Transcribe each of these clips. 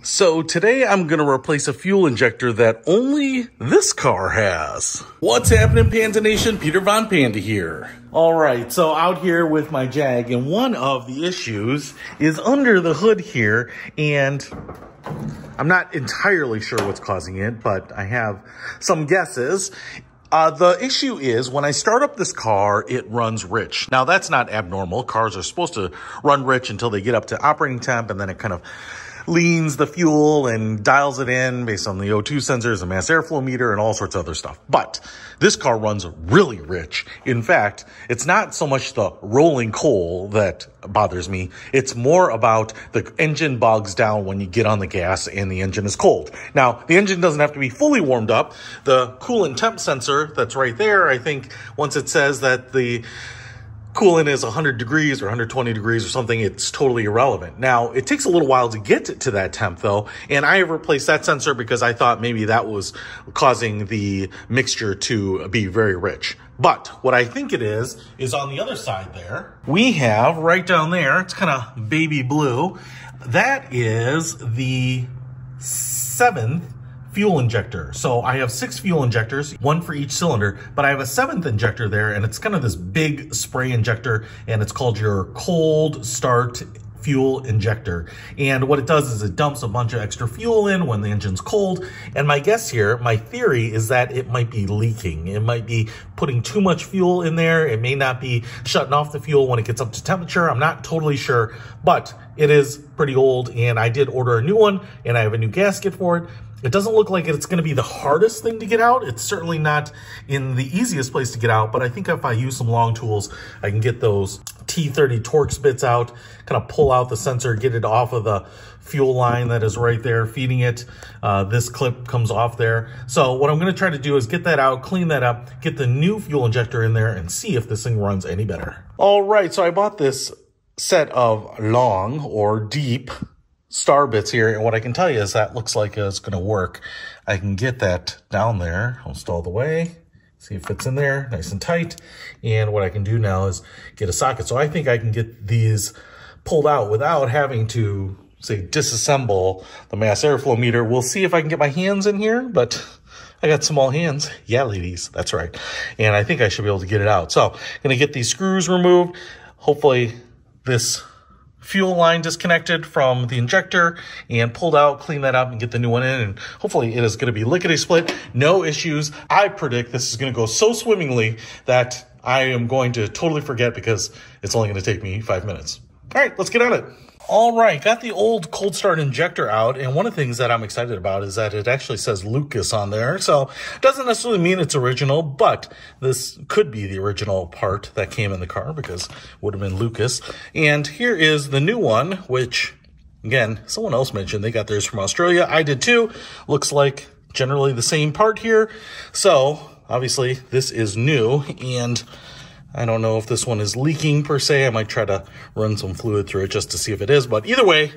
So today I'm going to replace a fuel injector that only this car has. What's happening, Panda Nation? Peter Von Panda here. All right, so out here with my Jag, and one of the issues is under the hood here, and I'm not entirely sure what's causing it, but I have some guesses. The issue is when I start up this car, it runs rich. Now that's not abnormal. Cars are supposed to run rich until they get up to operating temp, and then it kind of leans the fuel and dials it in based on the O2 sensors, the mass airflow meter, and all sorts of other stuff. But this car runs really rich. In fact, it's not so much the rolling coal that bothers me. It's more about the engine bogs down when you get on the gas and the engine is cold. Now, the engine doesn't have to be fully warmed up. The coolant temp sensor that's right there, I think once it says that the coolant is 100 degrees or 120 degrees or something, it's totally irrelevant. Now, it takes a little while to get to that temp though, and I have replaced that sensor because I thought maybe that was causing the mixture to be very rich. But what I think it is on the other side there. We have right down there, it's kind of baby blue, that is the 7th fuel injector. So I have 6 fuel injectors, 1 for each cylinder, but I have a 7th injector there, and it's kind of this big spray injector, and it's called your cold start fuel injector. And what it does is it dumps a bunch of extra fuel in when the engine's cold. And my guess here, my theory is that it might be leaking. It might be putting too much fuel in there. It may not be shutting off the fuel when it gets up to temperature. I'm not totally sure, but it is pretty old, and I did order a new one, and I have a new gasket for it. It doesn't look like it's going to be the hardest thing to get out. It's certainly not in the easiest place to get out, but I think if I use some long tools, I can get those T30 Torx bits out, kind of pull out the sensor, get it off of the fuel line that is right there feeding it. This clip comes off there. So what I'm going to try to do is get that out, clean that up, get the new fuel injector in there, and see if this thing runs any better. All right, so I bought this set of long or deep star bits here, and what I can tell you is that looks like it's going to work. I can get that down there almost all the way, see if it's in there nice and tight, and what I can do now is get a socket. So I think I can get these pulled out without having to, say, disassemble the mass airflow meter. We'll see if I can get my hands in here, but I got small hands. Yeah, ladies, that's right. And I think I should be able to get it out. So I'm going to get these screws removed. Hopefully this fuel line disconnected from the injector and pulled out, clean that up, and get the new one in, and hopefully it is going to be lickety-split, no issues. I predict this is going to go so swimmingly that I am going to totally forget because it's only going to take me 5 minutes. All right, let's get on it. All right, got the old cold start injector out, and one of the things that I'm excited about is that it actually says Lucas on there. So it doesn't necessarily mean it's original, but this could be the original part that came in the car because it would have been Lucas. And here is the new one, which, again, someone else mentioned they got theirs from Australia. I did too. Looks like generally the same part here. So obviously this is new, and I don't know if this one is leaking per se. I might try to run some fluid through it just to see if it is. But either way,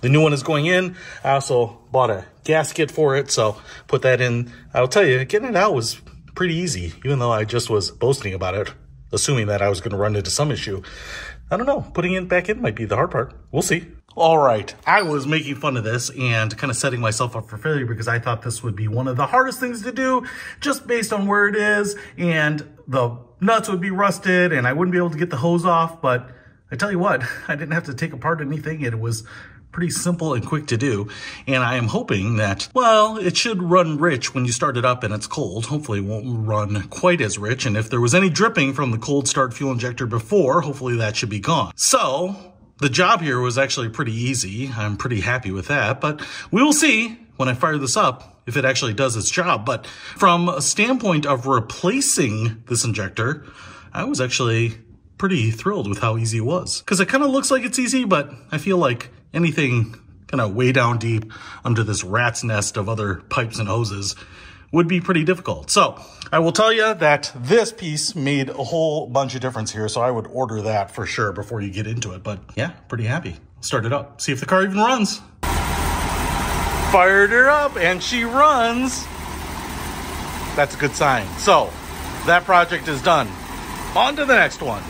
the new one is going in. I also bought a gasket for it, so put that in. I'll tell you, getting it out was pretty easy, even though I just was boasting about it, assuming that I was going to run into some issue. I don't know. Putting it back in might be the hard part. We'll see. All right, I was making fun of this and kind of setting myself up for failure because I thought this would be one of the hardest things to do just based on where it is, and the nuts would be rusted and I wouldn't be able to get the hose off. But I tell you what, I didn't have to take apart anything. It was pretty simple and quick to do, and I am hoping that, well, it should run rich when you start it up and it's cold. Hopefully it won't run quite as rich, and if there was any dripping from the cold start fuel injector before, hopefully that should be gone. So the job here was actually pretty easy. I'm pretty happy with that, but we will see when I fire this up if it actually does its job. But from a standpoint of replacing this injector, I was actually pretty thrilled with how easy it was, because it kind of looks like it's easy, but I feel like anything kind of way down deep under this rat's nest of other pipes and hoses would be pretty difficult. So I will tell you that this piece made a whole bunch of difference here, so I would order that for sure before you get into it. But yeah, pretty happy. Start it up, see if the car even runs. Fired her up and she runs. That's a good sign. So that project is done. On to the next one.